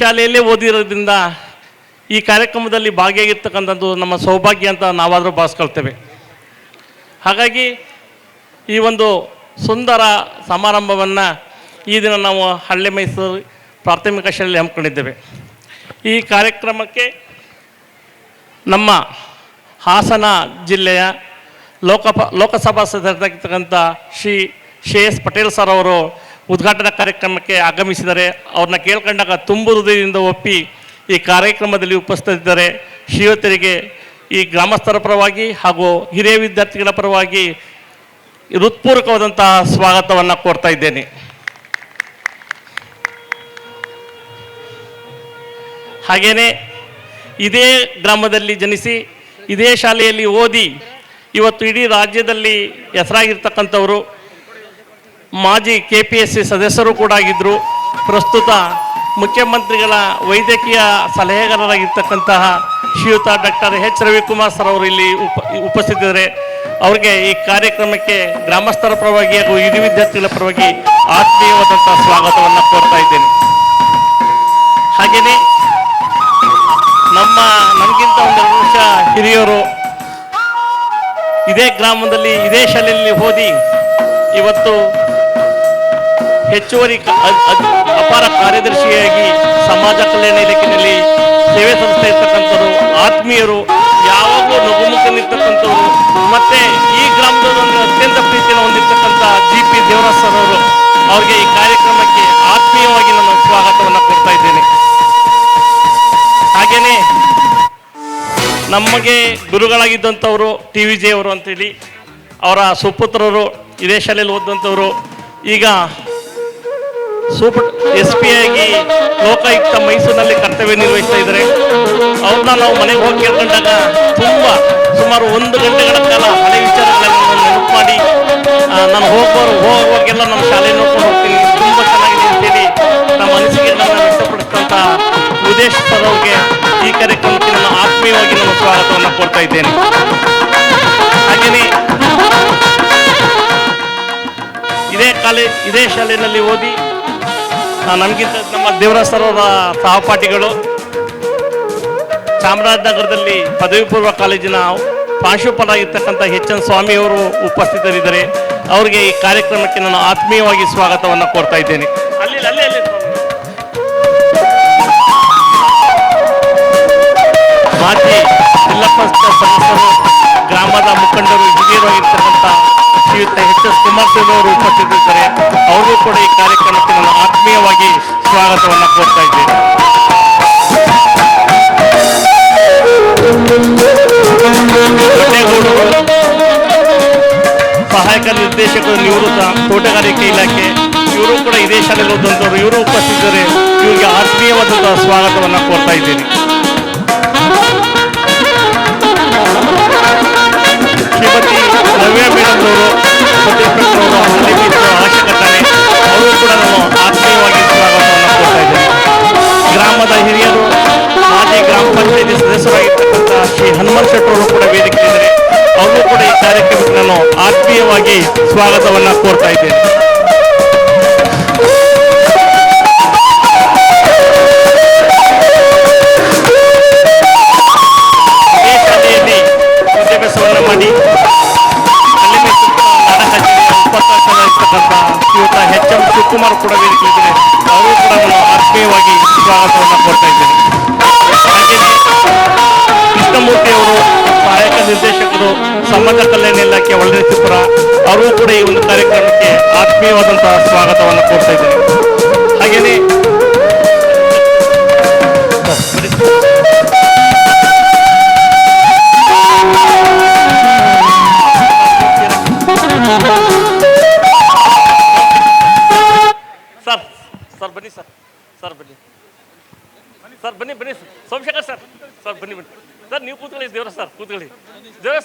ಶಾಲೆಯಲ್ಲೇ ಓದಿರೋದ್ರಿಂದ ಈ ಕಾರ್ಯಕ್ರಮದಲ್ಲಿ ಭಾಗಿಯಾಗಿರ್ತಕ್ಕಂಥದ್ದು ನಮ್ಮ ಸೌಭಾಗ್ಯ ಅಂತ ನಾವಾದರೂ ಭಾವಿಸ್ಕೊಳ್ತೇವೆ. ಹಾಗಾಗಿ ಈ ಒಂದು ಸುಂದರ ಸಮಾರಂಭವನ್ನು ಈ ದಿನ ನಾವು ಹಳ್ಳಿ ಮೈಸೂರು ಪ್ರಾಥಮಿಕ ಶಾಲೆಯಲ್ಲಿ ಹಮ್ಮಿಕೊಂಡಿದ್ದೇವೆ. ಈ ಕಾರ್ಯಕ್ರಮಕ್ಕೆ ನಮ್ಮ ಹಾಸನ ಜಿಲ್ಲೆಯ ಲೋಕಸಭಾ ಸದಸ್ಯರಾಗಿರ್ತಕ್ಕಂಥ ಶ್ರೀ ಎಸ್ ಪಟೇಲ್ ಸರ್ ಅವರು ಉದ್ಘಾಟನಾ ಕಾರ್ಯಕ್ರಮಕ್ಕೆ ಆಗಮಿಸಿದ್ದಾರೆ. ಅವ್ರನ್ನ ಕೇಳ್ಕೊಂಡಾಗ ತುಂಬು ಹೃದಯದಿಂದ ಒಪ್ಪಿ ಈ ಕಾರ್ಯಕ್ರಮದಲ್ಲಿ ಉಪಸ್ಥಿತರಿದ್ದಾರೆ. ಶ್ರೀಯುತರಿಗೆ ಈ ಗ್ರಾಮಸ್ಥರ ಪರವಾಗಿ ಹಾಗೂ ಹಿರಿಯ ವಿದ್ಯಾರ್ಥಿಗಳ ಪರವಾಗಿ ಹೃತ್ಪೂರ್ವಕವಾದಂತಹ ಸ್ವಾಗತವನ್ನು ಕೋರ್ತಾ ಇದ್ದೇನೆ. ಹಾಗೆಯೇ ಇದೇ ಗ್ರಾಮದಲ್ಲಿ ಜನಿಸಿ ಇದೇ ಶಾಲೆಯಲ್ಲಿ ಓದಿ ಇವತ್ತು ಇಡೀ ರಾಜ್ಯದಲ್ಲಿ ಹೆಸರಾಗಿರ್ತಕ್ಕಂಥವರು, ಮಾಜಿ KPSC ಸದಸ್ಯರು ಕೂಡ ಆಗಿದ್ದರು. ಪ್ರಸ್ತುತ ಮುಖ್ಯಮಂತ್ರಿಗಳ ವೈದ್ಯಕೀಯ ಸಲಹೆಗಾರರಾಗಿರ್ತಕ್ಕಂತಹ ಶ್ರೀಯುತ ಡಾಕ್ಟರ್ H. ರವಿಕುಮಾರ್ ಸರ್ ಅವರು ಇಲ್ಲಿ ಉಪಸ್ಥಿತರಿದ್ದಾರೆ. ಅವರಿಗೆ ಈ ಕಾರ್ಯಕ್ರಮಕ್ಕೆ ಗ್ರಾಮಸ್ಥರ ಪರವಾಗಿ ಹಾಗೂ ಹಿರಿಯ ವಿದ್ಯಾರ್ಥಿಗಳ ಪರವಾಗಿ ಆತ್ಮೀಯವಾದಂಥ ಸ್ವಾಗತವನ್ನು ಕೋರ್ತಾ ಇದ್ದೇನೆ. ಹಾಗೆಯೇ ನಮಗಿಂತ ಒಂದೆರಡು ವರ್ಷ ಹಿರಿಯರು ಇದೇ ಗ್ರಾಮದಲ್ಲಿ ಇದೇ ಶಾಲೆಯಲ್ಲಿ ಓದಿ ಇವತ್ತು ಹೆಚ್ಚುವರಿ ಅಪಾರ ಕಾರ್ಯದರ್ಶಿಯಾಗಿ ಸಮಾಜ ಕಲ್ಯಾಣ ಇಲಾಖೆಯಲ್ಲಿ ಸೇವೆ ಸಲ್ಲಿಸ್ತಾ ಇರ್ತಕ್ಕಂಥವ್ರು, ಆತ್ಮೀಯರು, ಯಾವಾಗಲೂ ನಗುಮುಖನಿರ್ತಕ್ಕಂಥವ್ರು, ಮತ್ತು ಈ ಗ್ರಾಮದವರು ಅಂದರೆ ಅತ್ಯಂತ ಪ್ರೀತಿಯನ್ನು ಹೊಂದಿರ್ತಕ್ಕಂಥ GP ದೇವರಾಜ್ ಸರ್ ಅವರು, ಅವರಿಗೆ ಈ ಕಾರ್ಯಕ್ರಮಕ್ಕೆ ಆತ್ಮೀಯವಾಗಿ ನಾನು ಸ್ವಾಗತವನ್ನು ಕೊಡ್ತಾ ಇದ್ದೇನೆ. ಹಾಗೆಯೇ ನಮಗೆ ಗುರುಗಳಾಗಿದ್ದಂಥವರು TVJ ಅವರು ಅಂತೇಳಿ, ಅವರ ಸುಪುತ್ರರು ಇದೇ ಶಾಲೆಯಲ್ಲಿ ಓದಿದಂಥವರು ಈಗ SP ಆಗಿ ಲೋಕಾಯುಕ್ತ ಮೈಸೂರಿನಲ್ಲಿ ಕರ್ತವ್ಯ ನಿರ್ವಹಿಸ್ತಾ ಇದ್ದಾರೆ. ಅವ್ರನ್ನ ನಾವು ಮನೆಗೆ ಹೋಗಿ ಕೇಳ್ಕೊಂಡಾಗ ಸುಮಾರು 1 ಗಂಟೆಗಳ ಕಾಲ ಹಳೆ ವಿಚಾರಗಳನ್ನು ನೆನಪು ಮಾಡಿ ನಾನು ಹೋಗುವಾಗೆಲ್ಲ ನಮ್ಮ ಶಾಲೆ ನೋಡ್ಕೊಂಡು ಹೋಗ್ತೀನಿ, ತುಂಬ ಚೆನ್ನಾಗಿದೆ ಅಂತೇಳಿ ನಮ್ಮ ಅನಿಸಿಕೆಗಳನ್ನು ವ್ಯಕ್ತಪಡಿಸಿದಂಥ ಉದೇಶ್ ಸರ್ ಅವ್ರಿಗೆ ಈ ಕಾರ್ಯಕ್ರಮಕ್ಕೆ ನಾನು ಆತ್ಮೀಯವಾಗಿ ನಾನು ಸ್ವಾಗತವನ್ನು ಕೊಡ್ತಾ ಇದ್ದೇನೆ. ಹಾಗೆಯೇ ಇದೇ ಶಾಲೆಯಲ್ಲಿ ಓದಿ ನಮಗಿಂತ ನಮ್ಮ ದೇವರಾಜ್ ಸರ್ ಅವರ ಸಹಪಾಠಿಗಳು ಚಾಮರಾಜನಗರದಲ್ಲಿ ಪದವಿ ಪೂರ್ವ ಕಾಲೇಜಿನ ಪ್ರಾಂಶುಪಾಲರಾಗಿರ್ತಕ್ಕಂಥ HN ಸ್ವಾಮಿ ಅವರು ಉಪಸ್ಥಿತರಿದ್ದಾರೆ. ಅವರಿಗೆ ಈ ಕಾರ್ಯಕ್ರಮಕ್ಕೆ ನಾನು ಆತ್ಮೀಯವಾಗಿ ಸ್ವಾಗತವನ್ನು ಕೋರ್ತಾ ಇದ್ದೇನೆ. ಮಾಜಿ ಜಿಲ್ಲಾ ಪಂಚಾಯತ್ ಸದಸ್ಯರು, ಗ್ರಾಮದ ಮುಖಂಡರು, ಹಿರಿಯರಾಗಿರ್ತಕ್ಕಂಥ ಶ್ರೀಯುತ HS ಕುಮಾರಸ್ವಾಮಿ ಅವರು ಉಪಸ್ಥಿತರಿದ್ದಾರೆ. ಅವ್ರಿಗೂ ಕೂಡ ಈ ಕಾರ್ಯಕ್ರಮಕ್ಕೆ ನಾನು ಆತ್ಮೀಯವಾಗಿ ಸ್ವಾಗತವನ್ನು ಕೋರ್ತಾ ಇದ್ದೇನೆ. ಸಹಾಯಕ ನಿರ್ದೇಶಕರು ನಿವೃತ್ತ ತೋಟಗಾರಿಕೆ ಇಲಾಖೆ, ಇವರು ಕೂಡ ಇದೇ ಶಾಲೆಯಲ್ಲಿ ಓದಂಥವ್ರು, ಇವರು ಉಪಸ್ಥಿತರಿದ್ದಾರೆ. ಇವರಿಗೆ ಆತ್ಮೀಯವಾದಂತಹ ಸ್ವಾಗತವನ್ನು ಕೋರ್ತಾ ಇದ್ದೇನೆ. ಶ್ರೀಮತಿ ರವ್ಯಾ ಮೇಡಮ್ ಅವರು, ಸತೀಶ್ವರವರು, ಹಳ್ಳಿ ಮೈಸೂರು ಅವಶ್ಯಕತೆ, ಅವರು ಕೂಡ ನಾನು ಆತ್ಮೀಯವಾಗಿ ಸ್ವಾಗತವನ್ನು ಕೋರ್ತಾ ಇದ್ದೇನೆ. ಗ್ರಾಮದ ಹಿರಿಯರು, ಮಾಜಿ ಗ್ರಾಮ ಪಂಚಾಯತಿ ಸದಸ್ಯರಾಗಿರ್ತಕ್ಕಂಥ ಶ್ರೀ ಹನುಮಂತ ಶೆಟ್ಟರ್ ಅವರು ಕೂಡ ವೇದಿಕೆಯಿದ್ದಾರೆ. ಅವರು ಕೂಡ ಈ ಕಾರ್ಯಕ್ರಮಕ್ಕೆ ನಾನು ಆತ್ಮೀಯವಾಗಿ ಸ್ವಾಗತವನ್ನು ಕೋರ್ತಾ ಇದ್ದೇನೆ. ಇದೇ ಶಾಲೆಯಲ್ಲಿ ವಿದ್ಯಾಭ್ಯಾಸವನ್ನು ಮಾಡಿ ಹಳ್ಳಿ ಮೈಸೂರು ನಾಡಕ ಜಿಲ್ಲೆಯ ಉಪಾಧ್ಯಕ್ಷರಾಗಿರ್ತಕ್ಕಂಥ ಶ್ರೀಯುತ HM ಶಿವಕುಮಾರ್ ಕೂಡ ವೇದಿಕೆಯಿದ್ದಾರೆ. ಅವರು ಕೂಡ ನಾನು ಆತ್ಮೀಯವಾಗಿ ಸ್ವಾಗತವನ್ನು ಕೋರ್ತಾ ಇದ್ದೇನೆ. ಹಾಗೆಯೇ ಕೃಷ್ಣಮೂರ್ತಿ ಅವರು, ಸಹಾಯಕ ನಿರ್ದೇಶಕರು, ಸಮಾಜ ಕಲ್ಯಾಣ ಇಲಾಖೆ ಒಳನರಸೀಪುರ, ಅವರು ಕೂಡ ಈ ಒಂದು ಕಾರ್ಯಕ್ರಮಕ್ಕೆ ಆತ್ಮೀಯವಾದಂತಹ ಸ್ವಾಗತವನ್ನು ಕೋರ್ತಾ ಇದ್ದೇನೆ. ಹಾಗೆಯೇ ಸರ್ ಬನ್ನಿ ಸರ್ ಬನ್ನಿ ಸೋಮಶೇಖರ್ ಸರ್ ಬನ್ನಿ ಸರ್, ನೀವು ಕೂತ್ಕೊಳ್ಳಿ. ದೇವರ ಸರ್ ಕೂತ್ಕೊಳ್ಳಿ. ದೇವರ